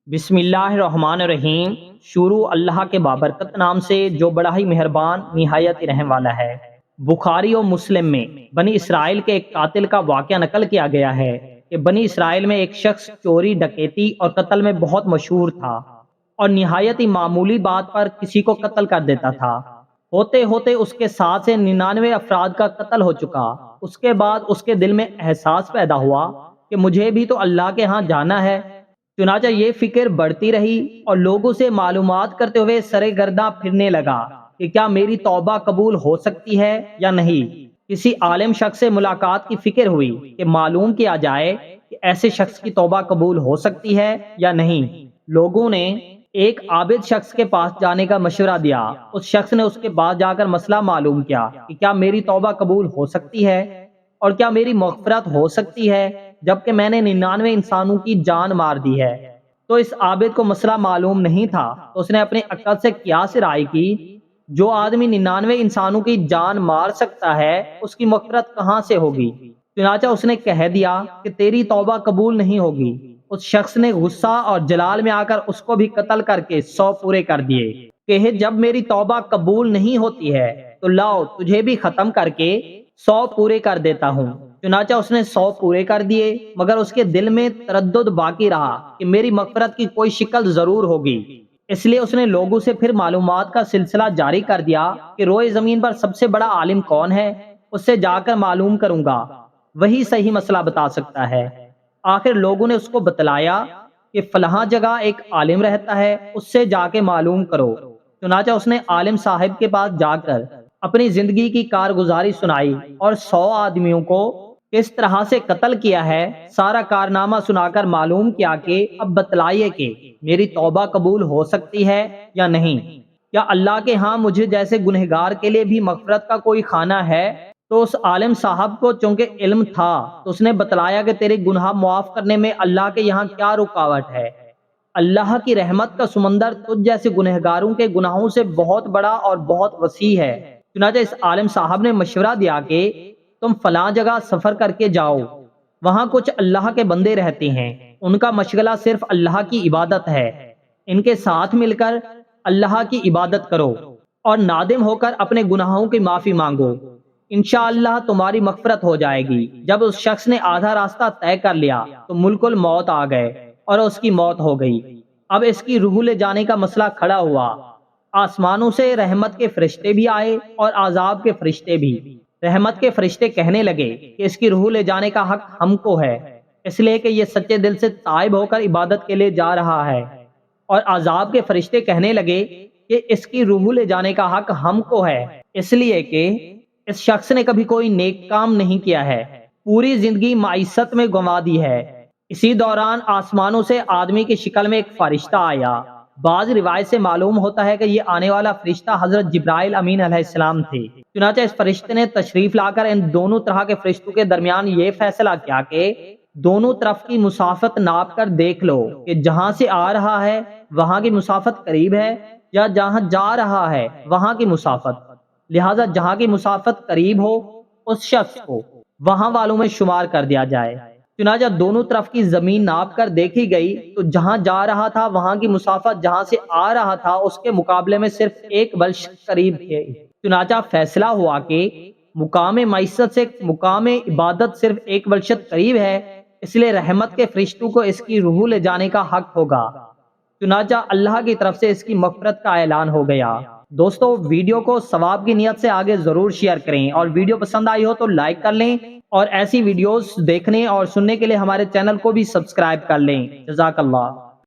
بسم اللہ الرحمن الرحیم۔ شروع اللہ کے بابرکت نام سے جو بڑا ہی مہربان نہایت ہی رحم والا ہے۔ بخاری اور مسلم میں بنی اسرائیل کے ایک قاتل کا واقعہ نقل کیا گیا ہے کہ بنی اسرائیل میں ایک شخص چوری، ڈکیتی اور قتل میں بہت مشہور تھا اور نہایت ہی معمولی بات پر کسی کو قتل کر دیتا تھا۔ ہوتے ہوتے اس کے 100 سے 99 افراد کا قتل ہو چکا۔ اس کے بعد اس کے دل میں احساس پیدا ہوا کہ مجھے بھی تو اللہ کے ہاں جانا ہے۔ چنانچہ یہ فکر بڑھتی رہی اور لوگوں سے معلومات کرتے ہوئے سرے گرداں پھرنے لگا کہ کیا میری توبہ قبول ہو سکتی ہے یا نہیں۔ کسی عالم شخص سے ملاقات کی فکر ہوئی کہ معلوم کیا جائے کہ ایسے شخص کی توبہ قبول ہو سکتی ہے یا نہیں۔ لوگوں نے ایک عابد شخص کے پاس جانے کا مشورہ دیا۔ اس شخص نے اس کے پاس جا کر مسئلہ معلوم کیا کہ کیا میری توبہ قبول ہو سکتی ہے اور کیا میری مغفرت ہو سکتی ہے جبکہ میں نے 99 انسانوں کی جان مار دی ہے۔ تو اس عابد کو مسئلہ معلوم نہیں تھا، تو اس نے اپنے عقل سے قیاس رائے کی، جو آدمی 99 انسانوں کی جان مار سکتا ہے اس کی مغفرت کہاں سے ہوگی۔ چنانچہ اس نے کہہ دیا کہ تیری توبہ قبول نہیں ہوگی۔ اس شخص نے غصہ اور جلال میں آ کر اس کو بھی قتل کر کے 100 پورے کر دیے کہ جب میری توبہ قبول نہیں ہوتی ہے تو لاؤ تجھے بھی ختم کر کے 100 پورے کر دیتا ہوں۔ چنانچہ اس نے 100 پورے کر دیے، مگر اس کے دل میں تردد باقی رہا کہ میری مغفرت کی کوئی شکل ضرور ہوگی۔ اس لیے اس نے لوگوں سے پھر معلومات کا سلسلہ جاری کر دیا کہ روئے زمین پر سب سے بڑا عالم کون ہے، اس سے جا کر معلوم کروں گا، وہی صحیح مسئلہ بتا سکتا ہے۔ آخر لوگوں نے اس کو بتلایا کہ فلاں جگہ ایک عالم رہتا ہے، اس سے جا کے معلوم کرو۔ چنانچہ اس نے عالم صاحب کے پاس جا کر اپنی زندگی کی کارگزاری سنائی اور 100 آدمیوں کو کس طرح سے قتل کیا ہے سارا کارنامہ سنا کر معلوم کیا کہ اب بتلائیے کہ میری توبہ قبول ہو سکتی ہے یا نہیں۔ کیا اللہ کے ہاں مجھے جیسے گنہگار کے لیے بھی مغفرت کا کوئی خانہ ہے؟ تو اس عالم صاحب کو چونکہ علم تھا تو اس نے بتلایا کہ تیرے گناہ معاف کرنے میں اللہ کے یہاں کیا رکاوٹ ہے۔ اللہ کی رحمت کا سمندر تجھ جیسے گنہگاروں کے گناہوں سے بہت بڑا اور بہت وسیع ہے۔ چنانچہ اس عالم صاحب نے مشورہ دیا کہ تم فلاں جگہ سفر کر کے جاؤ، وہاں کچھ اللہ کے بندے رہتے ہیں، ان کا مشغلہ صرف اللہ کی عبادت ہے، ان کے ساتھ مل کر اللہ کی عبادت کرو اور نادم ہو کر اپنے گناہوں کی معافی مانگو، انشاءاللہ تمہاری مغفرت ہو جائے گی۔ جب اس شخص نے آدھا راستہ طے کر لیا تو ملک الموت آ گئے اور اس کی موت ہو گئی۔ اب اس کی روح لے جانے کا مسئلہ کھڑا ہوا۔ آسمانوں سے رحمت کے فرشتے بھی آئے اور عذاب کے فرشتے بھی۔ رحمت کے فرشتے کہنے لگے کہ اس کی روح لے جانے کا حق ہم کو ہے، اس لیے کہ یہ سچے دل سے تائب ہو کر عبادت کے لیے جا رہا ہے، اور عذاب کے فرشتے کہنے لگے کہ اس کی روح لے جانے کا حق ہم کو ہے، اس لیے کہ اس شخص نے کبھی کوئی نیک کام نہیں کیا ہے، پوری زندگی معیشت میں گنوا دی ہے۔ اسی دوران آسمانوں سے آدمی کی شکل میں ایک فرشتہ آیا۔ بعض روایت سے معلوم ہوتا ہے کہ یہ آنے والا فرشتہ حضرت جبرائیل امین علیہ السلام تھے۔ چنانچہ اس فرشتے نے تشریف لا کر ان دونوں طرح کے فرشتوں کے درمیان یہ فیصلہ کیا کہ دونوں طرف کی مسافت ناپ کر دیکھ لو کہ جہاں سے آ رہا ہے وہاں کی مسافت قریب ہے یا جہاں جا رہا ہے وہاں کی مسافت، لہذا جہاں کی مسافت قریب ہو اس شخص کو وہاں والوں میں شمار کر دیا جائے۔ چنانچہ دونوں طرف کی زمین ناپ کر دیکھی گئی تو جہاں جا رہا تھا وہاں کی مسافت جہاں سے آ رہا تھا اس کے مقابلے میں صرف 1 بلش قریب تھے۔ چنانچہ فیصلہ ہوا کہ مقام معیشت سے مقام عبادت صرف 1 بلشت قریب ہے، اس لیے رحمت کے فرشتوں کو اس کی روح لے جانے کا حق ہوگا۔ چنانچہ اللہ کی طرف سے اس کی مغفرت کا اعلان ہو گیا۔ دوستو، ویڈیو کو ثواب کی نیت سے آگے ضرور شیئر کریں، اور ویڈیو پسند آئی ہو تو لائک کر لیں، اور ایسی ویڈیوز دیکھنے اور سننے کے لیے ہمارے چینل کو بھی سبسکرائب کر لیں۔ جزاک اللہ۔